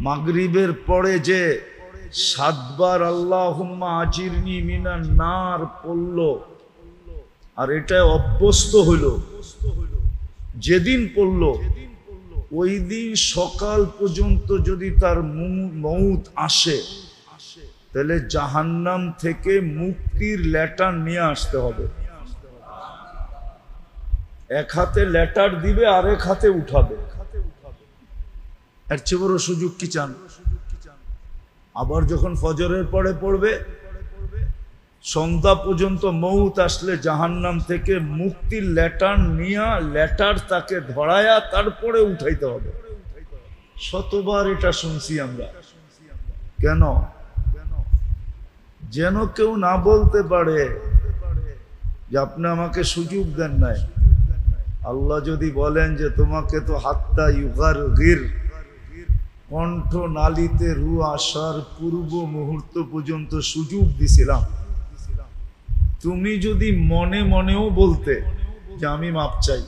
মাগরিবের পরে যে 7 বার আল্লাহুম্মা আজিরনি মিনান নার পড়ল, আর এটা অভ্যস্ত হইল, যেদিন পড়ল ওই দিন সকাল পর্যন্ত যদি তার মউত আসে, তাহলে জাহান্নাম থেকে মুক্তির লেটার নিয়ে আসতে হবে। এক হাতে লেটার দিবে, আরেক হাতে উঠাবে। এর চেয়ে বড় সুযোগ কি চান? আবার যখন ফজরের পরে পড়বে, সন্ধ্যা পর্যন্ত মউত আসলে জাহান্নাম থেকে মুক্তির লেটার নিয়া, লেটার তাকে ধরায়া তারপরে উঠাইতে হবে। শতবার এটা শুনছি আমরা। কেন? যেন কেউ না বলতে পারে যে আপনি আমাকে সুযোগ দেন নাই। আল্লাহ যদি বলেন যে তোমাকে তো হাত্তা ইউগার গির, কণ্ঠ নালীতে রু আসার পূর্ব মুহূর্ত পর্যন্ত সুযোগ দিছিলাম, তুমি যদি মনে মনেও বলতে যে আমি মাপ চাই,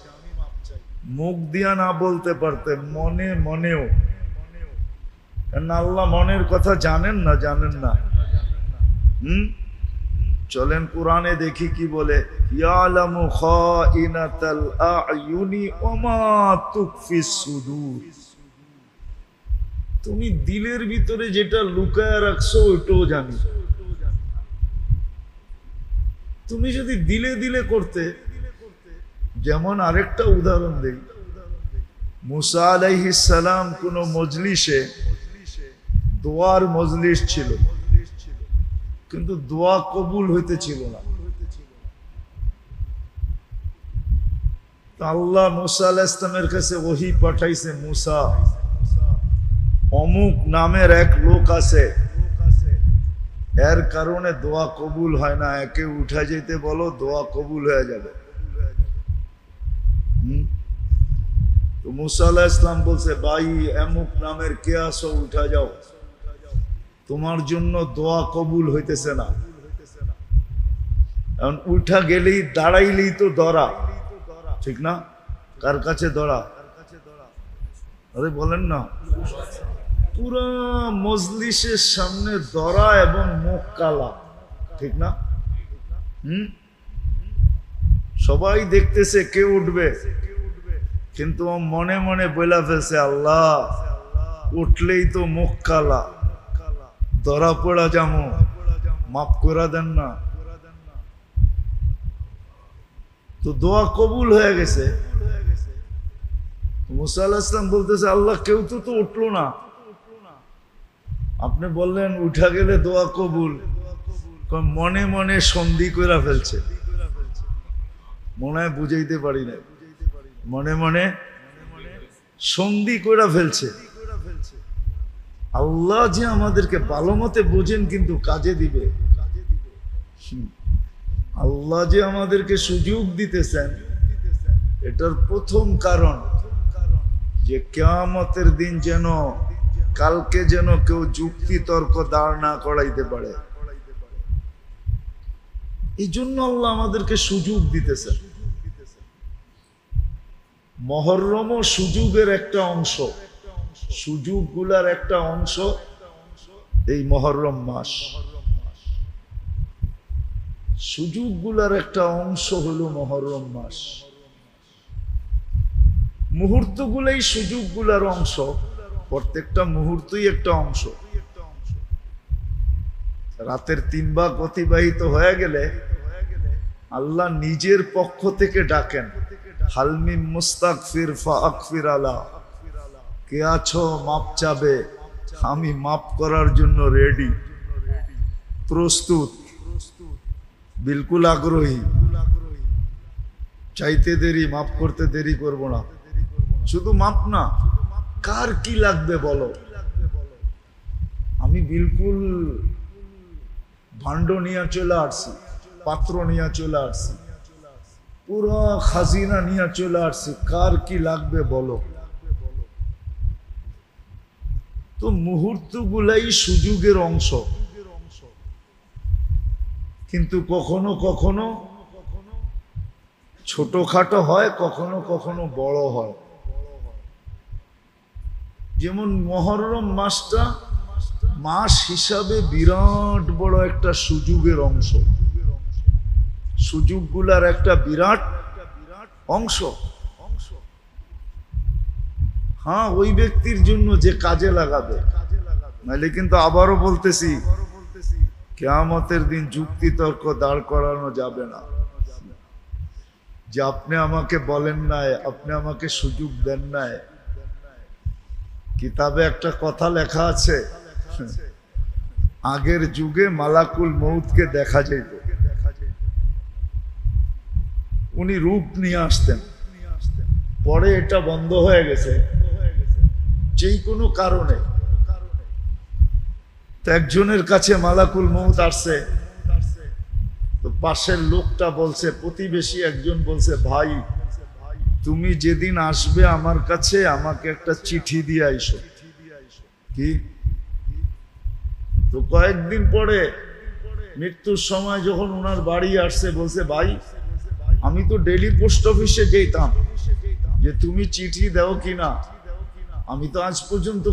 মুখ দিয়া না বলতে পারতে, মনে মনেও। আল্লাহ মনের কথা জানেন না? জানেন না? চলেন কোরআনে দেখি কি বলে। ইয়ালামু খাইনাতাল আয়ুনি ওয়া মা তুখফিস সুদূর। তুমি দিলের ভিতরে যেটা লুকায় রাখছো ওইটাও জানি। তুমি যদি দিলে দিলে করতে, যেমন আরেকটা উদাহরণ দেই, মুসা আলাইহিস সালাম কোন মজলিসে, দোয়ার মজলিস ছিল, কিন্তু দোয়া কবুল হইতেছিল না। আল্লাহ মুসা আলাইহিস সালামের কাছে ওহী পাঠাইছে, মুসা, অমুক নামের এক লোক আছে, এর কারণে দোয়া কবুল হয় না, একে উঠা যেতে বলো, দোয়া কবুল হয়ে যাবে। তো মুসা আলাইহিস সালাম বলছে, ভাই অমুক নামের কে আসো, উঠা যাও, তোমার জন্য দোয়া কবুল হইতেছে না। এখন উঠা গেলেই, দাঁড়াইলেই তো ধরা, ঠিক না? কার কাছে ধরা? আরে বলেন না, পুরা মজলিসের সামনে ধরা এবং মুখ কালা, ঠিক না? সবাই দেখতেছে কে উঠবে, কিন্তু মনে মনে বইলা ফেলছে, আল্লাহ উঠলেই তো মুখ কালা, ধরা পড়া যামো, মাফ করে দেন না। তো দোয়া কবুল হয়ে গেছে। মুসা আলাইহিস সালাম বলতেছে, আল্লাহ কেউ তো উঠলো না, আপনি বললেন উঠা গেলে দোয়া কবুল। মনে মনে সন্ধি করে ফেলছে, মনে হয় বুঝাইতে পারি না, মনে মনে সন্ধি করে ফেলছে। আল্লাহ যে আমাদেরকে ভালো মতে বোঝেন, কিন্তু কাজে দিবে। আল্লাহ যে আমাদেরকে সুযোগ দিতেছেন, এটার প্রথম কারণ যে কিয়ামতের দিন যেন, কালকে যেন কেউ যুক্তি তর্ক দাঁড় না করাইতে পারে। এই জন্য আল্লাহ আমাদেরকে সুযোগ দিতেছেন। মুহররমও সুযোগের একটা অংশ, সুযোগগুলার একটা অংশ এই মুহররম মাস। সুযোগগুলার একটা অংশ হলো মুহররম মাস। মুহূর্তগুলাই সুযোগগুলার অংশ, প্রত্যেকটা মুহূর্তই একটা অংশ। রাতের 3 ভাগ অতিবাহিত হয়ে গেলে আল্লাহ নিজের পক্ষ থেকে ডাকেন, হালমি মুস্তাগফির ফাগফির আলা, কে আছো মাপ চাবে, আমি মাপ করার জন্য রেডি, প্রস্তুত, বিলকুল আগ্রহী। চাইতে দেরি, মাপ করতে দেরি করব না। শুধু মাপ না, কার কি লাগবে বলো, আমি বিলকুল ভান্ড নিয়ে চলে আসছি, পাত্র নিয়ে চলে আসছি, পুরো খাজিনা নিয়ে চলে আসছি, কার কি লাগবে বলো। তো মুহূর্তগুলাই সুযোগের অংশ, কিন্তু কখনো কখনো ছোটখাটো হয়, কখনো কখনো বড় হয়। যেমন মুহররম মাসটা মাস হিসাবে বিরাট বড় একটা সুযোগের অংশ, সুযোগগুলার একটা বিরাট অংশ। হ্যাঁ, ওই ব্যক্তির জন্য যে কাজে লাগাবে। নাহলে কিন্তু আবারও বলতেছি, কিয়ামতের দিন যুক্তি তর্ক দাঁড় করানো যাবে না যে আপনি আমাকে বলেন নাই, আপনি আমাকে সুযোগ দেন নাই। কিতাবে একটা কথা লেখা আছে, আগের যুগে মালাকুল মউতকে দেখা যেত, উনি রূপ নিয়ে আসতেন। পরে এটা বন্ধ হয়ে গেছে যেই কোনো কারণে। তো একজনের কাছে মালাকুল মউত আসছে, তো পাশের লোকটা বলছে, প্রতিবেশী একজন বলছে, ভাই তুমি যেদিন আসবে আমার কাছে আমাকে একটা চিঠি দিয়ে আইসো। কি? তো কয়েকদিন পরে মৃত্যুর সময় যখন ওনার বাড়ি আসছে, বলছে, ভাই আমি তো ডেইলি পোস্ট অফিসে যেতাম যে তুমি চিঠি দাও কিনা, আমি তো আজ পর্যন্ত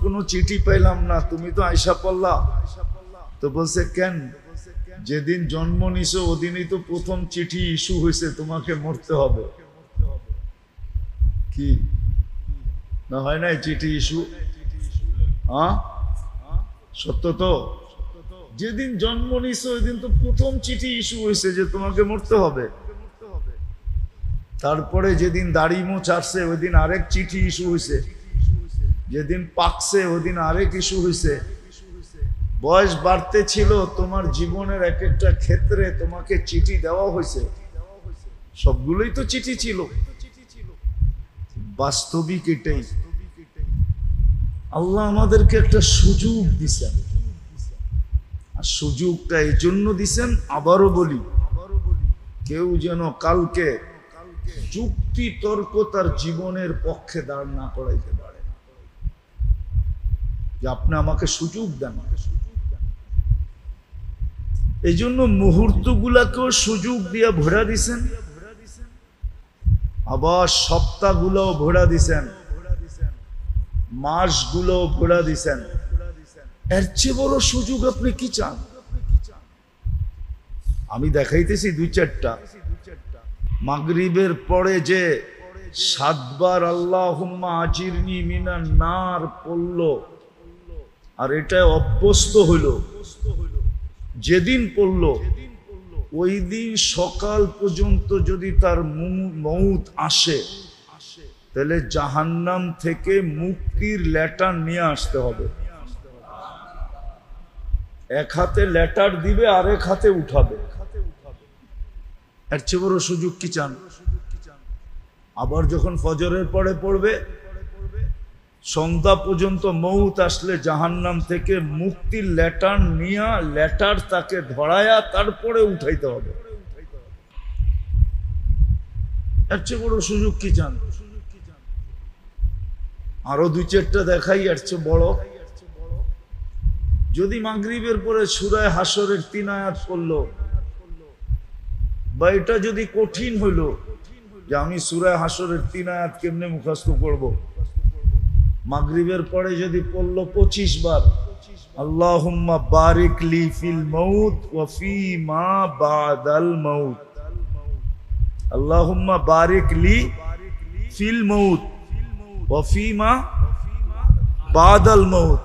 কোনো চিঠি পেলাম না, তুমি তো আয়সা পড়লা। তো বলছে, কেন? যেদিন জন্ম নিছো ওদিনই তো প্রথম চিঠি ইস্যু হয়েছে, তোমাকে মরতে হবে। কি না হয় নাই চিঠি ইস্যু? হ্যাঁ, সত্য তো। যেদিন জন্ম নিছো ওই দিন তো প্রথম চিঠি ইস্যু হয়েছে যে তোমাকে মরতে হবে। তারপরে যেদিন দাড়ি মোছ আসছে ওই দিন আরেক চিঠি ইস্যু হয়েছে, যেদিন পাকছে ওই দিন আরেক ইস্যু হয়েছে। বয়স বাড়তে ছিল, তোমার জীবনের এক একটা ক্ষেত্রে তোমাকে চিঠি দেওয়া হয়েছে, সবগুলোই তো চিঠি ছিল। বাস্তবিক এটাই। আল্লাহ আমাদেরকে একটা সুযোগ দিছেন, আর সুযোগটা এই জন্য দিছেন, আবারও বলি, কেউ যেন কালকে যুক্তি তর্ক তার জীবনের পক্ষে দাঁড় না করাইতে পারে, যে আপনি আমাকে সুযোগ দেন। এই জন্য মুহূর্তগুলাকেও সুযোগ দিয়ে ভরা দিছেন, আবার সপ্তাহগুলো ভরা দিছেন, মাসগুলো ভরা দিছেন। এর চেয়ে বড় সুযোগ আপনি কি চান? আমি দেখাইতেছি দুই চারটা। মাগরিবের পরে যে 7 বার আল্লাহুম্মা আজিরনি মিনান নার পড়ল, আর এটা অভ্যস্ত হইল, যেদিন পড়ল ওই দিন সকাল পর্যন্ত যদি তার মউত আসে, তাহলে জাহান্নাম থেকে মুক্তির লেটার নিয়ে আসতে হবে। এক হাতে লেটার দিবে, আরেক হাতে উঠাবে। এর চেয়ে বড় সুযোগ কি চান? আবার যখন ফজরের পরে পড়বে, সন্ধ্যা পর্যন্ত মউত আসলে জাহান্নাম থেকে মুক্তির লেটার নিয়া, লেটার তাকে ধরায়া তারপরে উঠাইতে হবে। এর চেয়ে বড় সুযোগ কি চান? আরো দুই চারটা দেখাই এর চেয়ে বড়। যদি মাগরিবের পরে সূরা হাসরের 3 আয়াত পড়লো, বা এটা যদি কঠিন হইল যে আমি সূরা হাসরের 3 আয়াত কেমনে মুখস্থ করব, মাগরিবের পরে যদি পড়লো 25 বার, আল্লাহুম্মা বারিক লি ফিল মাউত ওয়া ফি মা বাদাল মাউত, আল্লাহুম্মা বারিক লি ফিল মাউত ওয়া ফি মা বাদাল মাউত,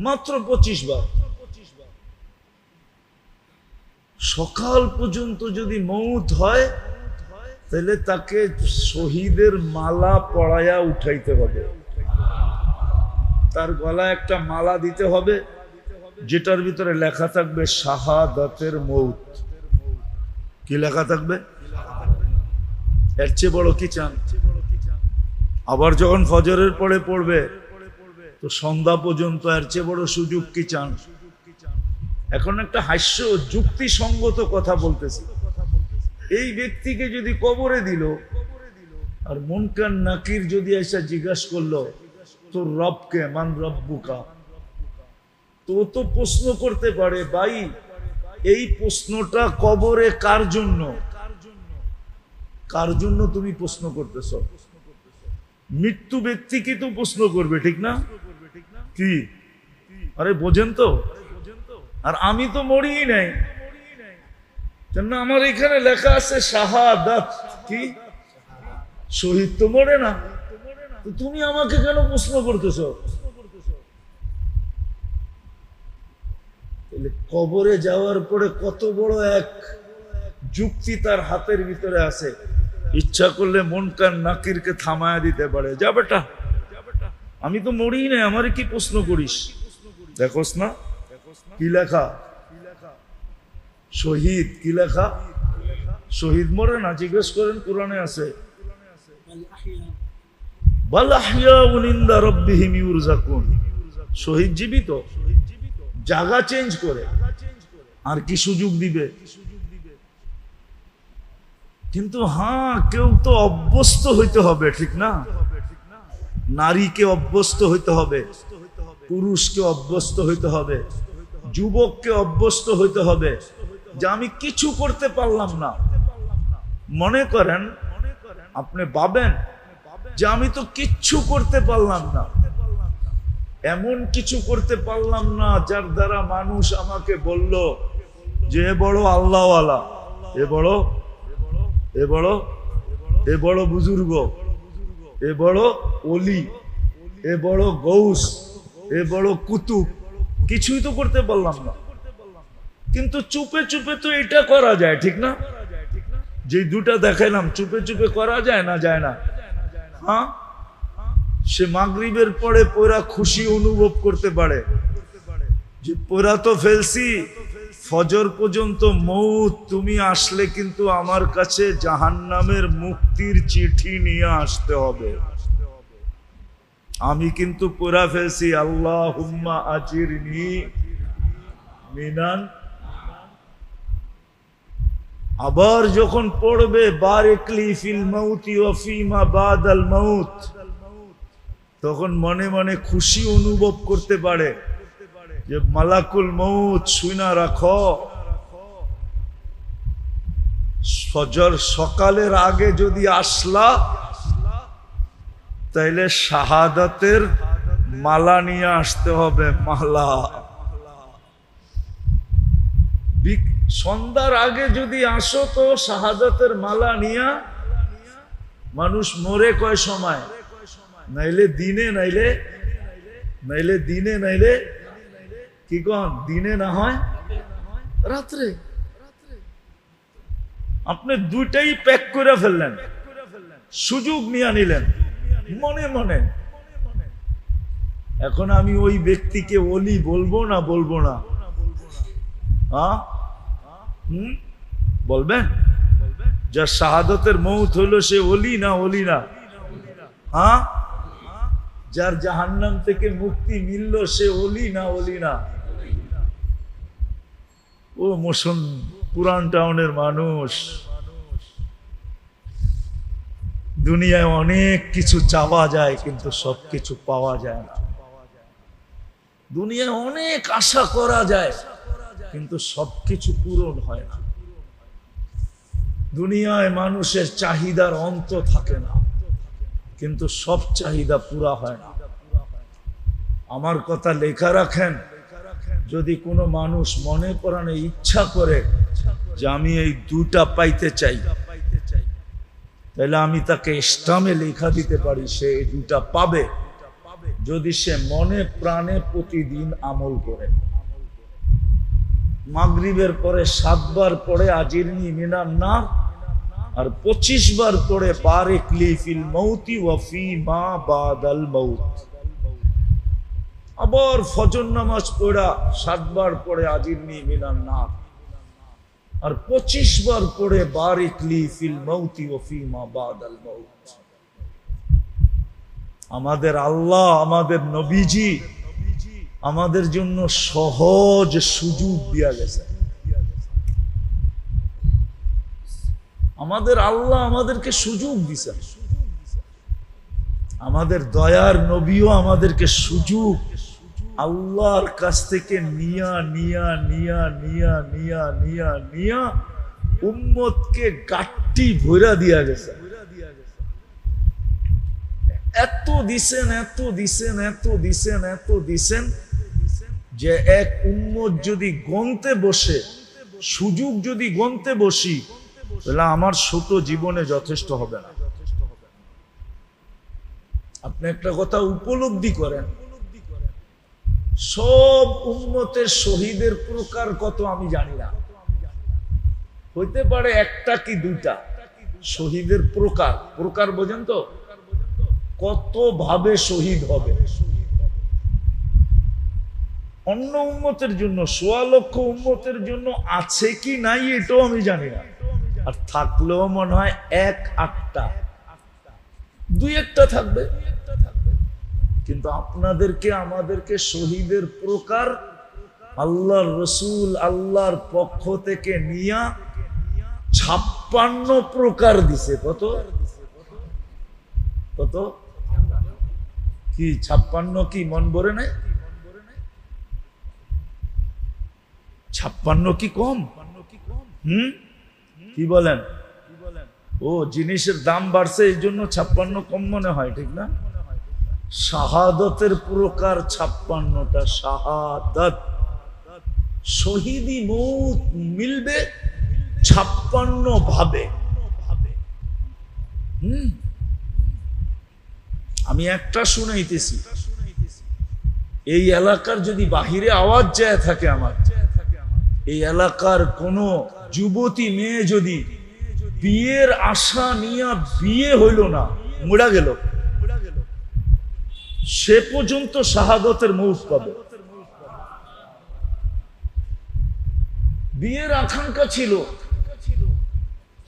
মাত্র 25 বার। সকাল পর্যন্ত যদি মউত হয়, তাহলে তাকে শহীদের মালা পরায়া উঠাইতে হবে। তার গলায় একটা মালা দিতে হবে, যেটার ভিতরে লেখা থাকবে শাহাদাতের মউত। কি লেখা থাকবে? এর চেয়ে বড় কি চান? আবার যখন ফজরের পরে পড়বে তো সন্ধ্যা পর্যন্ত, এর চেয়ে বড় সুযোগ কি চান? এখন একটা হাস্য যুক্তিসঙ্গত কথা বলতেছি। এই ব্যক্তিকে যদি কবরে দিল, আর মুনকার নাকির যদি এসে জিজ্ঞাসা করলো তোর রবকে, মান রব্বুকা, তো প্রশ্ন করতে পারে, ভাই এই প্রশ্নটা কবরে কার জন্য? কার জন্য তুমি প্রশ্ন করতেছ? মৃত্যু ব্যক্তিকে তো প্রশ্ন করবে, ঠিক না? কি আরে বোঝেন তো? আর আমি তো মরিই নাই, কেন আমার এখানে লেখা আছে শাহাদাত। কি শহীদ তো মরে না, তো তুমি আমাকে কেন প্রশ্ন করতেছো? কবরে যাওয়ার পরে কত বড় এক যুক্তি তার হাতের ভিতরে আছে, ইচ্ছা করলে মুনকার নাকিরকে থামায়া দিতে পারে। যা বেটা, আমি তো মরি নাই, আমারে কি প্রশ্ন করিস? দেখোস না কি লেখা? শহীদ কি লেখা? শহীদ মরে না, জিজ্ঞেস করেন, কোরআনে আছে। বাল আহইয়াউন ইনদা রাব্বিহিম ইউরযাকুন। শহীদ জীবিত, জায়গা চেঞ্জ করে আর কি সুযোগ দিবে? কিন্তু হ্যাঁ, কেউ তো অভ্যস্ত হইতে হবে, ঠিক না? নারীকে অভ্যস্ত হইতে হবে, পুরুষকে অভ্যস্ত হইতে হবে, যুবককে অভ্যস্ত হইতে হবে যে আমি কিছু করতে পারলাম না। মনে করেন আপনি ভাবেন যে আমি তো কিচ্ছু করতে পারলাম না, এমন কিছু করতে পারলাম না যার দ্বারা মানুষ আমাকে বলল যে এ বড় আল্লাহওয়ালা, এ বড় বুজুর্গ, এ বড় ওলি, এ বড় গৌস, এ বড় কুতুব। কিছুই তো করতে পারলাম না, কিন্তু চুপে চুপে তো এটা করা যায়, ঠিক না? যে দুটা দেখাইলাম, চুপে চুপে করা যায় না? যায় না? হ্যাঁ, সে মাগরিবের পরে পুরা খুশি অনুভব করতে পারে যে পুরা তো ফেলছি, ফজর পর্যন্ত মৌত, তুমি আসলে কিন্তু আমার কাছে জাহান্নামের মুক্তির চিঠি নিয়ে আসতে হবে। আমি কিন্তু পুরা ফেলছি, আল্লাহুম্মা আজিরনি মিনান। আবার যখন পড়বে বারিকলি ফিল মাউতি ওয়া ফিমা বাদাল মাউত, তখন মনে মনে খুশি অনুভব করতে পারে যে মালাকুল মউত শুনা রাখো, ফজর সকালের আগে যদি আসলা তাইলে শাহাদাতের মালা নিয়ে আসতে হবে। মালা সন্ধ্যার আগে যদি আসো তো শাহাদাতের মালা নিয়া। মানুষ মরে কয় সময়? নাইলে দিনে, নাইলে দিনে, নাইলে কি কন, দিনে না হয় রাত্রে। আপনি দুইটাই প্যাক করে ফেললেন, সুযোগ নিয়ে নিলেন মনে মনে। এখন আমি ওই ব্যক্তিকে ওলি বলবো না বলবো না? হ্যাঁ, বলবেন? যার শাহাদাতের মউত হইল সে ওলি না ওলি না? হ্যাঁ, যার জাহান্নাম থেকে মুক্তি মিলল সে ওলি না ওলি না? ও মোশন পুরান টাউনের মানুষ, দুনিয়ায় অনেক কিছু চাওয়া যায় কিন্তু সবকিছু পাওয়া যায় না। দুনিয়ায় অনেক আশা করা যায় কিন্তু সবকিছু পূরণ হয় না। দুনিয়ায় মানুষের চাহিদার অন্ত থাকে না কিন্তু সব চাহিদা পুরা হয় না। আমার কথা লেখা রাখেন, যদি কোনো মানুষ মনে প্রাণে ইচ্ছা করে যে আমি এই দুটা পাইতে চাই, তাহলে আমি তাকে স্টামে লেখা দিতে পারি, সে এই দুটা পাবে যদি সে মনে প্রাণে প্রতিদিন আমল করে। মাগরিবের পরে 7 বার পড়ে আজিরনি মিনান নার, আর 25 বার পড়ে বারিকলি ফিল মাউতি ওয়া ফি মা বাদাল মাউত। আবার ফজর নামাজ পড়া 7 বার পড়ে আজিরনি মিনান নার, আর 25 বার পড়ে বারিকলি ফিল মাউতি ওয়া ফি মা বাদাল মাউত। আমাদের আল্লাহ, আমাদের নবীজি আমাদের জন্য সহজ সুযোগ দিয়া গেছে। আমাদের আল্লাহ আমাদেরকে সুযোগ দিছে। আমাদের দয়ার নবীও আমাদেরকে সুযোগ আল্লাহর কাছ থেকে নিয়া নিয়া নিয়া নিয়া নিয়া নিয়া নিয়া উম্মতকে গাট্টি ভরা দিয়া গেছে। এত দিছেন, এত দিছেন, এত দিছেন, এত দিছেন যে এক উম্মত যদি গন্তে বসে, সুযোগ যদি গন্তে বসি, তাহলে আমার ছোট জীবনে যথেষ্ট হবে না। আপনি একটা কথা উপলব্ধি করেন, সব উম্মতের শহীদের প্রকার কত আমি জানি না, হইতে পারে একটা কি দুইটা শহীদের প্রকার। প্রকার বোঝেন তো, কত ভাবে শহীদ হবে। অন্য উম্মতের জন্য, ১.৫ লক্ষ উম্মতের জন্য আছে কি নাই এটাও আমি জানি না, আর থাকলেও মনে হয় ১-৮টা, ২-১টা থাকবে। কিন্তু আপনাদেরকে আমাদেরকে শহীদের প্রকার আল্লাহর রসুল আল্লাহর পক্ষ থেকে নিয়া ৫৬ প্রকার দিছে। কত কত কি ৫৬? কি মন ভরে নাই? ৫৬ কি কম? কি বলেন? ও জিনিসের দাম বাড়ছে এই জন্য ৫৬ কম মনে হয়, ঠিক না? শাহাদতের প্রকার ৫৬টা। শাহাদত, শহীদি মৌত মিলবে ৫৬ ভাবে। আমি একটা শুনাইতেছি, এই এলাকার যদি বাহিরে আওয়াজ যায় থাকে, আমার এই এলাকার কোন যুবতী মেয়ে যদি বিয়ের আশা নিয়ে বিয়ে হইল না, মরা গেল, সে পর্যন্ত শাহাদতের মৌত পাবে। বিয়ের আকাঙ্ক্ষা ছিল,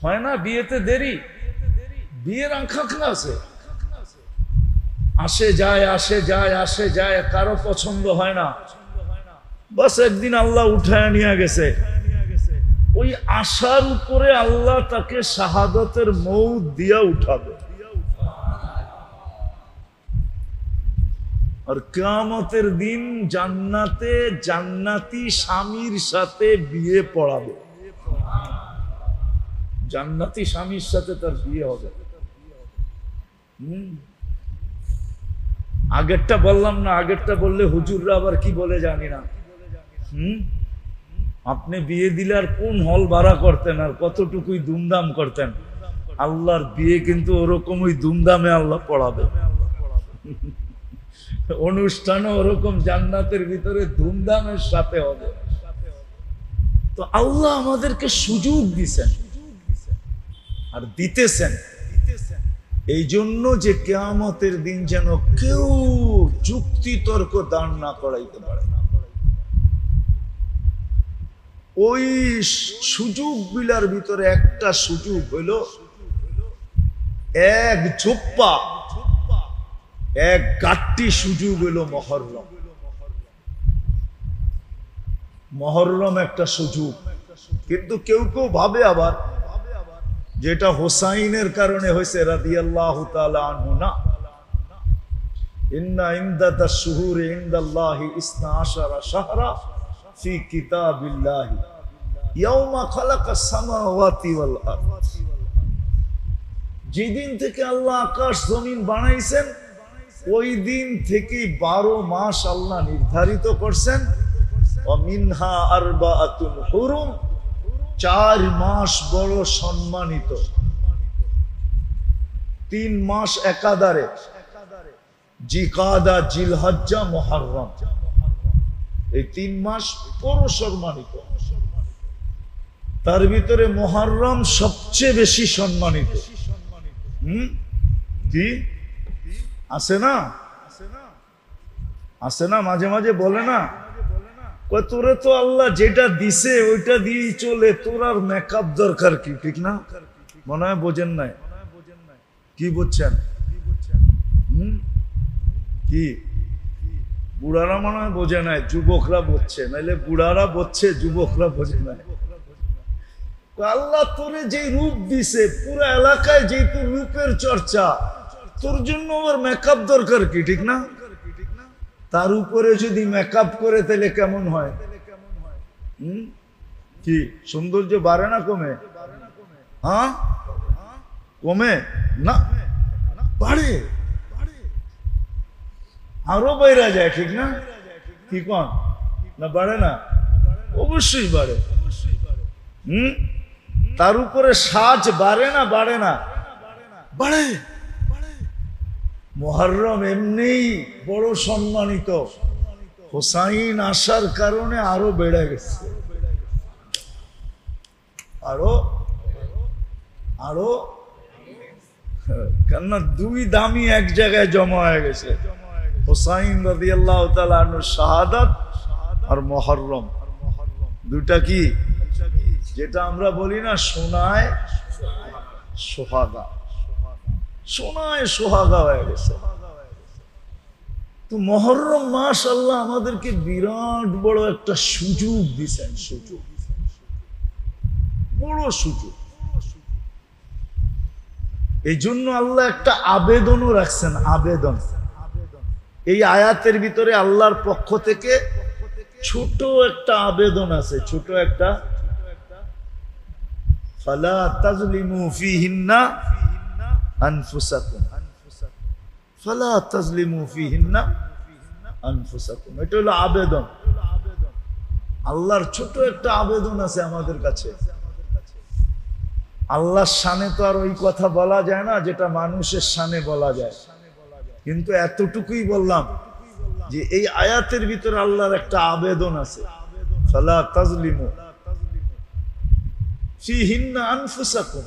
হয় না? বিয়েতে দেরি, বিয়ের আকাঙ্ক্ষা আছে, আসে যায়, আসে যায়, আসে যায়, কারো পছন্দ হয় না, বাস একদিন আল্লাহ উঠায় নিয়ে গেছে। ওই আশার উপরে আল্লাহ তাকে শাহাদতের মৌত দিয়া উঠাবে। আর কিয়ামতের দিন জান্নাতে জান্নাতি স্বামীর সাথে বিয়ে পড়াবে। জান্নাতি স্বামীর সাথে তার বিয়ে হবে। আগেরটা বললাম না, আগেরটা বললে হুজুররা আবার কি বলে জানি না। আপনি বিয়ে দিলে আর কোন হল ভাড়া করতেন, আর কতটুকুই দুমদাম করতেন, আল্লাহর বিয়ে কিন্তু ওরকমই দুমদামে আল্লাহ পড়াবে। অনুষ্ঠানও ওরকম জান্নাতের ভিতরে ধুমধামের সাথে হবে। তো আল্লাহ আমাদেরকে সুযোগ দিছেন আর দিতেছেন এই জন্য যে কিয়ামতের দিন যেন কেউ যুক্তি তর্ক দাঁড় না করাইতে পারে। ওই সুযোগ বিলার ভিতরে একটা সুযোগ হইল, এক ঝোপ্পা, এক গাট্টি সুযোগ হইল মহররম। মহররম একটা সুযোগ, কিন্তু কেউ কেউ ভাবে আবার যেটা হোসাইনের কারণে হয়েছে রাদিয়াল্লাহু তাআলা আনহু। না, ইন্না ইনদাতাশ শুহুরি ইনদাল্লাহি 12 শাহরা ফি কিতাবিল্লাহি ইয়াওমা খালাকাস সামাওয়াতি ওয়াল আরদ। যেদিন থেকে আল্লাহ আকাশ জমিন বানাইছেন ওই দিন থেকে 12 মাস আল্লাহ নির্ধারিত করছেন। মিনহা আরবাআতুন হুরুম, 4 মাস বড় সম্মানিত, 3 মাস একাধারে, জিকাদা, জিলহজ্জা, মুহররম। এই 3 মাস বড় সম্মানিত, তার ভিতরে মুহররম সবচেয়ে বেশি সম্মানিত। কি আছে না? আছে না? মাঝে মাঝে বলে না, তোরে তো আল্লাহ যেটা দিছে ওইটা দিয়েই চলে, তোর আর মেকআপ দরকার কি? ঠিক না? মনে হয় বোঝেন নাই। কি বুঝছেন? কি বুড়ারা মনে হয় বোঝে নাই, যুবকরা বুঝছে, নাইলে বুড়ারা বুঝছে, যুবকরা বোঝে নাই। আল্লাহ তোরে যে রূপ দিছে, পুরো এলাকায় যেহেতু রূপের চর্চা, তোর জন্য আবার মেকআপ দরকার কি? ঠিক না? তার উপরে যদি মেকআপ করে তাহলে কেমন হয়? কি সৌন্দর্য বাড়ে না কমে? হ্যাঁ, কমে না, বাড়ে। আরো বাইরে যায়, ঠিক না? কি কন না, বাড়ে না? অবশ্যই বাড়ে। তার উপরে সাজ বাড়ে না? বাড়ে না? বাড়ে। মুহররম এমনিই বড় সম্মানিত, হোসাইন আসার কারণে আরো বেড়ে গেছে, আরো আরো কেননা দুই দামি এক জায়গায় জমা হয়ে গেছে, হোসাইন রাদিয়াল্লাহু তাআলা আনহু শাহাদাত আর মুহররম। দুটা কি, যেটা আমরা বলি না সোনায় সোহাগা, সোনায় সোহাগা হয়ে গেছে। তো মুহররম মাশাআল্লাহ আমাদেরকে বিরাট বড় একটা সুযোগ দিয়েছেন, সুযোগ, বড় সুযোগ। এই জন্য আল্লাহ একটা আবেদনও রাখছেন, আবেদন। এই আয়াতের ভিতরে আল্লাহর পক্ষ থেকে ছোট একটা আবেদন আছে, ছোট একটা, ফালা তাজলিমু ফিহিন্না আনফুসাকুম, ফালা তাজলিমু ফিহিন্না আনফুসাকুম। এটা হলো আবেদন। আল্লাহর ছোট একটা আবেদন আছে আমাদের কাছে। আল্লাহর শানে তো আর ওই কথা বলা যায় না যেটা মানুষের শানে বলা যায়, কিন্তু এতটুকুই বললাম যে এই আয়াতের ভিতরে আল্লাহর একটা আবেদন আছে, ফালা তাজলিমু ফিহিন্না আনফুসাকুম।